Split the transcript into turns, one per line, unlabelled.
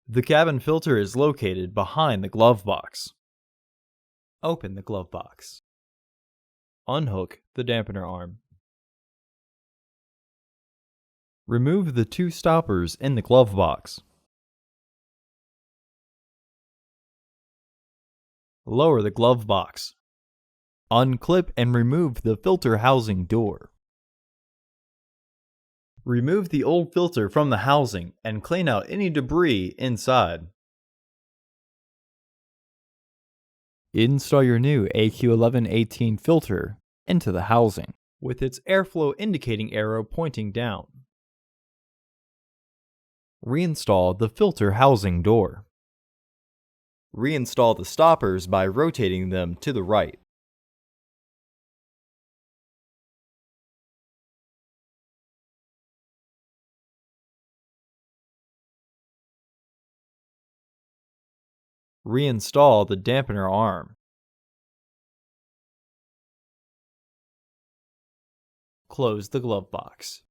The cabin filter is located behind the glove box. Open the glove box. Unhook the dampener arm. Remove the two stoppers in the glove box. Lower the glove box. Unclip and remove the filter housing door. Remove the old filter from the housing and clean out any debris inside. Install your new AQ1118 filter into the housing, with its airflow indicating arrow pointing down. Reinstall the filter housing door. Reinstall the stoppers by rotating them to the right. Reinstall the dampener arm. Close the glove box.